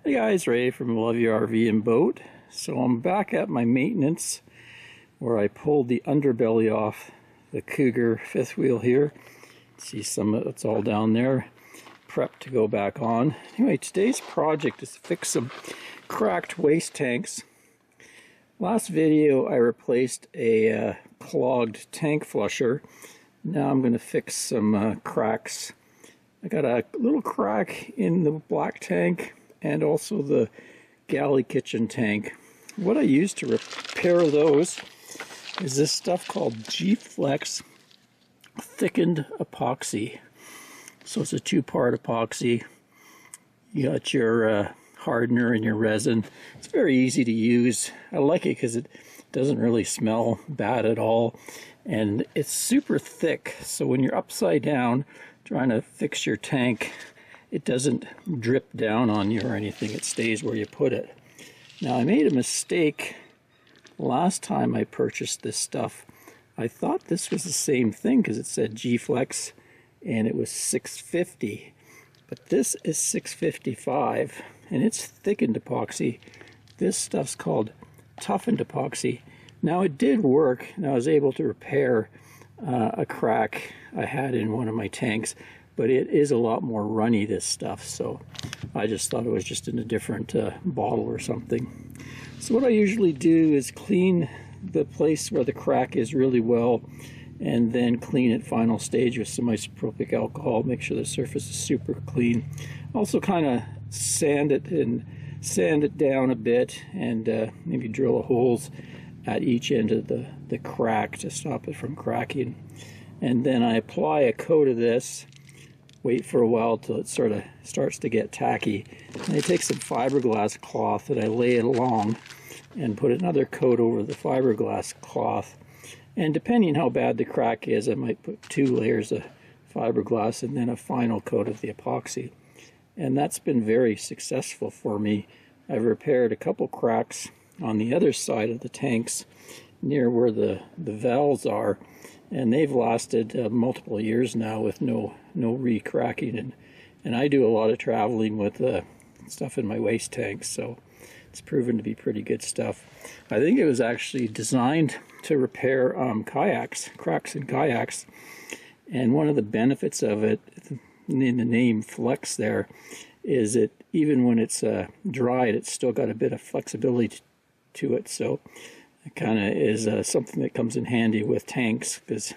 Hey guys, Ray from Love Your RV and Boat. So I'm back at my maintenance where I pulled the underbelly off the Cougar fifth wheel here. See some of it's all down there, prepped to go back on. Anyway, today's project is to fix some cracked waste tanks. Last video I replaced a clogged tank flusher. Now I'm going to fix some cracks. I got a little crack in the black tank and also the galley kitchen tank. What I use to repair those is this stuff called G-Flex thickened epoxy. So it's a two-part epoxy. You got your hardener and your resin. It's very easy to use. I like it because it doesn't really smell bad at all, and it's super thick, so when you're upside down trying to fix your tank, it doesn't drip down on you or anything. It stays where you put it. Now, I made a mistake last time I purchased this stuff. I thought this was the same thing because it said G-Flex and it was $6.50, but this is $6.55 and it's thickened epoxy. This stuff's called toughened epoxy. Now, it did work, and I was able to repair a crack I had in one of my tanks, but it is a lot more runny, this stuff, so I just thought it was just in a different bottle or something. So what I usually do is clean the place where the crack is really well, and then clean it final stage with some isopropyl alcohol, make sure the surface is super clean. Also kind of sand it down a bit, and maybe drill holes at each end of the crack to stop it from cracking. And then I apply a coat of this, wait for a while till it sort of starts to get tacky. And I take some fiberglass cloth and I lay it along and put another coat over the fiberglass cloth. And depending how bad the crack is, I might put 2 layers of fiberglass and then a final coat of the epoxy. And that's been very successful for me. I've repaired a couple cracks on the other side of the tanks near where the valves are, and they've lasted multiple years now with no re-cracking. And I do a lot of traveling with stuff in my waste tanks, so it's proven to be pretty good stuff. I think it was actually designed to repair kayaks, cracks in kayaks, and one of the benefits of it, in the name Flex there, is that even when it's dried, it's still got a bit of flexibility to it, so it kind of is something that comes in handy with tanks, because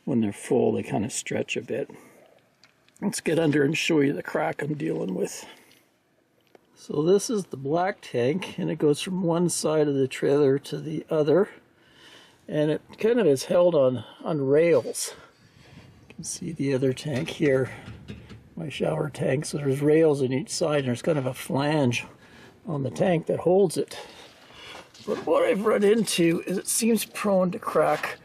when they're full they kind of stretch a bit. Let's get under and show you the crack I'm dealing with. So this is the black tank, and it goes from one side of the trailer to the other, and it kind of is held on rails. You can see the other tank here, my shower tank, so there's rails on each side, and there's kind of a flange on the tank that holds it. But what I've run into is it seems prone to crack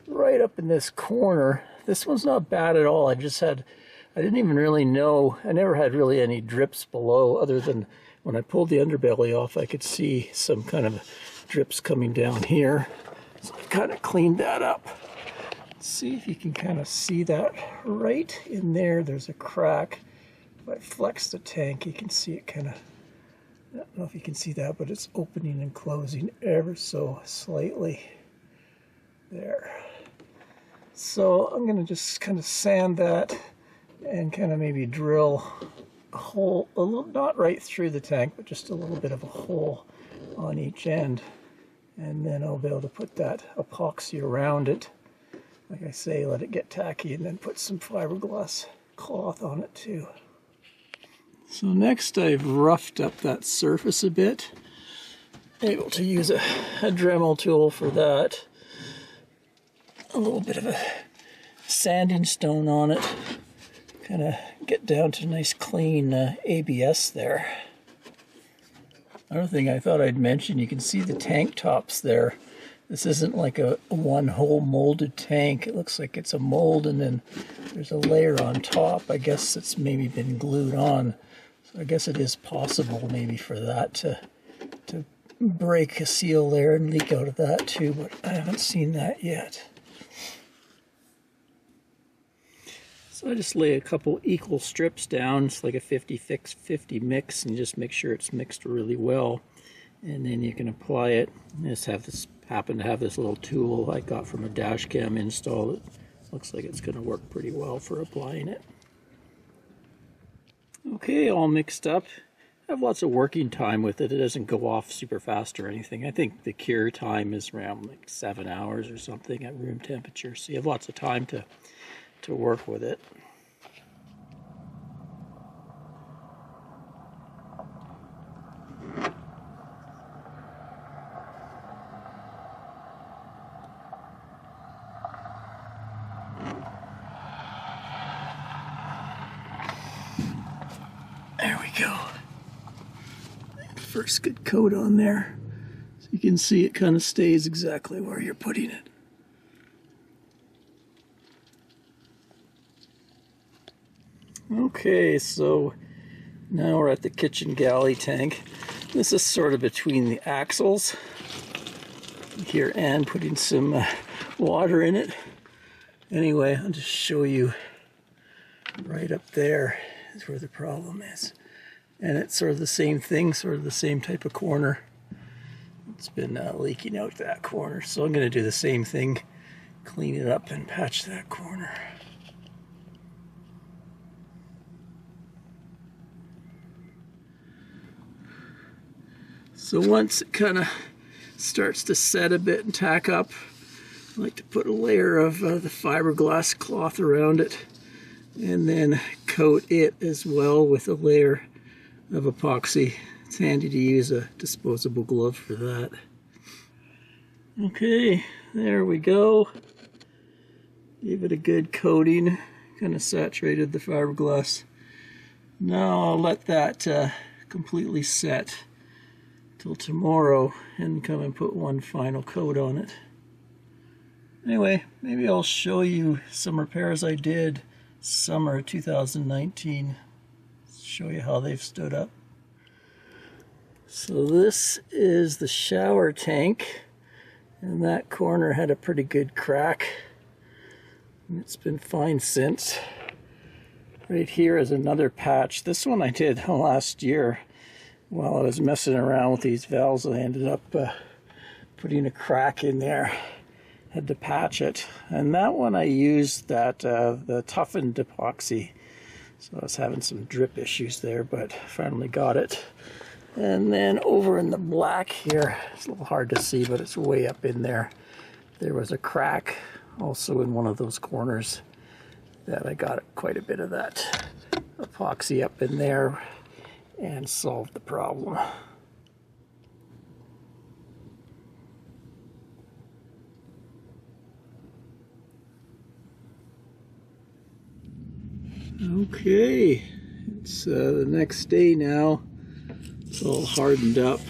right up in this corner. This one's not bad at all. I didn't even really know. I never had really any drips below, other than when I pulled the underbelly off, I could see some kind of drips coming down here. So I kind of cleaned that up. Let's see if you can kind of see that right in there. There's a crack. If I flex the tank, you can see it kind of, I don't know if you can see that, but it's opening and closing ever so slightly there. So I'm going to just kind of sand that and kind of maybe drill a hole, a little, not right through the tank, but just a little bit of a hole on each end. And then I'll be able to put that epoxy around it. Like I say, let it get tacky, and then put some fiberglass cloth on it too. So next I've roughed up that surface a bit. Able to use a Dremel tool for that. A little bit of a sanding stone on it. Kind of get down to nice clean ABS there. Another thing I thought I'd mention, you can see the tank tops there. This isn't like a one-hole molded tank. It looks like it's a mold and then there's a layer on top. I guess it's maybe been glued on. So I guess it is possible maybe for that to break a seal there and leak out of that too, but I haven't seen that yet. So I just lay a couple equal strips down. It's like a 50-50 mix, and just make sure it's mixed really well. And then you can apply it. I just happen to have this little tool I got from a dash cam install. It looks like it's going to work pretty well for applying it. Okay, all mixed up. I have lots of working time with it. It doesn't go off super fast or anything. I think the cure time is around like 7 hours or something at room temperature. So you have lots of time to work with it. There we go. First good coat on there. So you can see it kind of stays exactly where you're putting it. Okay, so now we're at the kitchen galley tank. This is sort of between the axles here and putting some water in it. Anyway, I'll just show you right up there is where the problem is. And it's sort of the same thing, sort of the same type of corner. It's been leaking out that corner. So I'm going to do the same thing, clean it up and patch that corner. So once it kind of starts to set a bit and tack up, I like to put a layer of the fiberglass cloth around it and then coat it as well with a layer of epoxy. It's handy to use a disposable glove for that. Okay, there we go. Gave it a good coating, kind of saturated the fiberglass. Now I'll let that completely set till tomorrow and come and put one final coat on it. Anyway, maybe I'll show you some repairs I did summer 2019. Show you how they've stood up. So this is the shower tank, and that corner had a pretty good crack, and it's been fine since. Right here is another patch. This one I did last year while I was messing around with these valves. I ended up putting a crack in there. Had to patch it, and that one I used that the toughened epoxy. So I was having some drip issues there, but finally got it. And then over in the black here, it's a little hard to see, but it's way up in there. There was a crack also in one of those corners that I got quite a bit of that epoxy up in there and solved the problem. Okay, it's the next day now. It's all hardened up.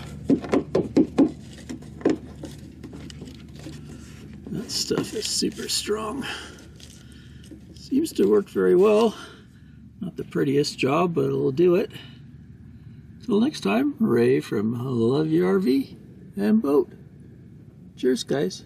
That stuff is super strong. Seems to work very well. Not the prettiest job, but it'll do it. Till next time, Ray from Love Your RV and Boat. Cheers, guys.